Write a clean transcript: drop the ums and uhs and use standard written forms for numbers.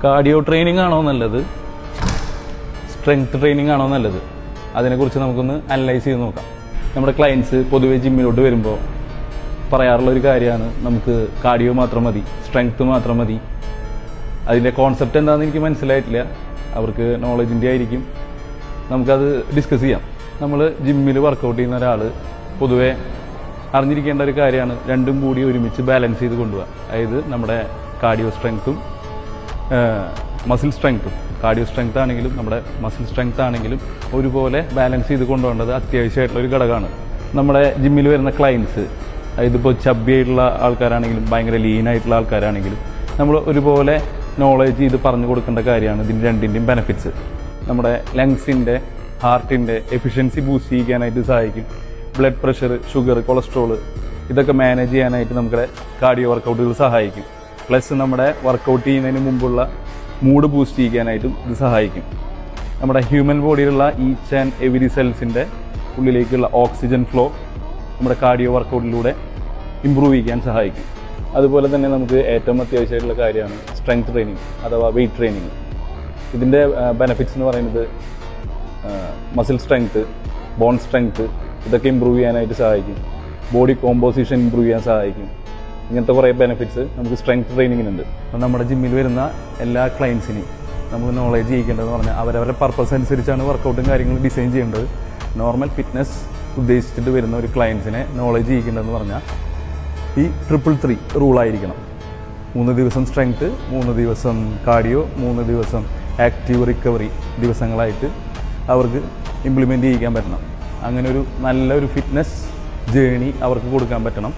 Cardio training ആണോ നല്ലത്, strength training ആണോ നല്ലത്? അതിനെക്കുറിച്ച് നമുക്കൊന്ന് അനലൈസ് ചെയ്ത് നോക്കാം. നമ്മുടെ ക്ലയൻസ് പൊതുവെ ജിമ്മിലോട്ട് വരുമ്പോൾ പറയാറുള്ള ഒരു കാര്യമാണ്, നമുക്ക് കാർഡിയോ മാത്രം മതി, സ്ട്രെങ്ത് മാത്രം മതി. അതിൻ്റെ കോൺസെപ്റ്റ് എന്താണെന്ന് എനിക്ക് മനസ്സിലായിട്ടില്ല. അവർക്ക് നോളജിൻ്റെ ആയിരിക്കും. നമുക്കത് ഡിസ്കസ് ചെയ്യാം. നമ്മൾ ജിമ്മിൽ വർക്കൗട്ട് ചെയ്യുന്ന ഒരാൾ പൊതുവെ അറിഞ്ഞിരിക്കേണ്ട ഒരു കാര്യമാണ്, രണ്ടും കൂടി ഒരുമിച്ച് ബാലൻസ് ചെയ്ത് കൊണ്ടുപോകുക. അതായത് നമ്മുടെ കാർഡിയോ സ്ട്രെങ്ത്തും മസിൽ സ്ട്രെങ്ത്തും, കാർഡിയോ സ്ട്രെങ്ത് ആണെങ്കിലും നമ്മുടെ മസിൽ സ്ട്രെങ്ത് ആണെങ്കിലും ഒരുപോലെ ബാലൻസ് ചെയ്ത് കൊണ്ടുപോകേണ്ടത് അത്യാവശ്യമായിട്ടുള്ളൊരു ഘടകമാണ്. നമ്മുടെ ജിമ്മിൽ വരുന്ന ക്ലയൻസ്, അതായത് ഇപ്പോൾ ചബ്ബി ആയിട്ടുള്ള ആൾക്കാരാണെങ്കിലും ഭയങ്കര ലീനായിട്ടുള്ള ആൾക്കാരാണെങ്കിലും നമ്മൾ ഒരുപോലെ നോളജ് ചെയ്ത് പറഞ്ഞു കൊടുക്കേണ്ട കാര്യമാണ് ഇതിൻ്റെ രണ്ടിൻ്റെയും ബെനിഫിറ്റ്സ്. നമ്മുടെ ലങ്സിൻ്റെ, ഹാർട്ടിൻ്റെ എഫിഷ്യൻസി ബൂസ്റ്റ് ചെയ്യാനായിട്ട് സഹായിക്കും. ബ്ലഡ് പ്രഷർ, ഷുഗർ, കൊളസ്ട്രോൾ ഇതൊക്കെ മാനേജ് ചെയ്യാനായിട്ട് നമ്മുടെ കാർഡിയോ വർക്കൗട്ടുകൾ സഹായിക്കും. പ്ലസ് നമ്മുടെ വർക്കൗട്ട് ചെയ്യുന്നതിന് മുമ്പുള്ള മൂഡ് ബൂസ്റ്റ് ചെയ്യാനായിട്ടും ഇത് സഹായിക്കും. നമ്മുടെ ഹ്യൂമൻ ബോഡിയിലുള്ള ഈച്ച് ആൻഡ് എവരി സെൽസിൻ്റെ ഉള്ളിലേക്കുള്ള ഓക്സിജൻ ഫ്ലോ നമ്മുടെ കാർഡിയോ വർക്കൗട്ടിലൂടെ ഇമ്പ്രൂവ് ചെയ്യാൻ സഹായിക്കും. അതുപോലെ തന്നെ നമുക്ക് ഏറ്റവും അത്യാവശ്യമായിട്ടുള്ള കാര്യമാണ് സ്ട്രെങ്ത് ട്രെയിനിങ് അഥവാ വെയ്റ്റ് ട്രെയിനിങ്. ഇതിൻ്റെ ബെനിഫിറ്റ്സ് എന്ന് പറയുന്നത് മസിൽ സ്ട്രെങ്ത്, ബോൺ സ്ട്രെങ്ത് ഇതൊക്കെ ഇമ്പ്രൂവ് ചെയ്യാനായിട്ട് സഹായിക്കും. ബോഡി കോമ്പോസിഷൻ ഇമ്പ്രൂവ് ചെയ്യാൻ സഹായിക്കും. ഇങ്ങനത്തെ കുറേ ബെനിഫിറ്റ്സ് നമുക്ക് സ്ട്രെങ്ത് ട്രെയിനിങ്ങിനുണ്ട്. അപ്പോൾ നമ്മുടെ ജിമ്മിൽ വരുന്ന എല്ലാ ക്ലയൻസിനെയും നമ്മൾ നോളജ് ചെയ്യിക്കേണ്ടതെന്ന് പറഞ്ഞാൽ അവരവരുടെ പർപ്പസ് അനുസരിച്ചാണ് വർക്കൗട്ടും കാര്യങ്ങളും ഡിസൈൻ ചെയ്യേണ്ടത്. നോർമൽ ഫിറ്റ്നസ് ഉദ്ദേശിച്ചിട്ട് വരുന്ന ഒരു ക്ലയൻസിനെ നോളജ് ചെയ്യിക്കേണ്ടതെന്ന് പറഞ്ഞാൽ ഈ 3-3 റൂളായിരിക്കണം. 3 ദിവസം സ്ട്രെങ്ത്, 3 ദിവസം കാർഡിയോ, 3 ദിവസം ആക്റ്റീവ് റിക്കവറി ദിവസങ്ങളായിട്ട് അവർക്ക് ഇംപ്ലിമെൻറ്റ് ചെയ്യിക്കാൻ പറ്റണം. അങ്ങനെ ഒരു നല്ലൊരു ഫിറ്റ്നസ് ജേണി അവർക്ക് കൊടുക്കാൻ പറ്റണം.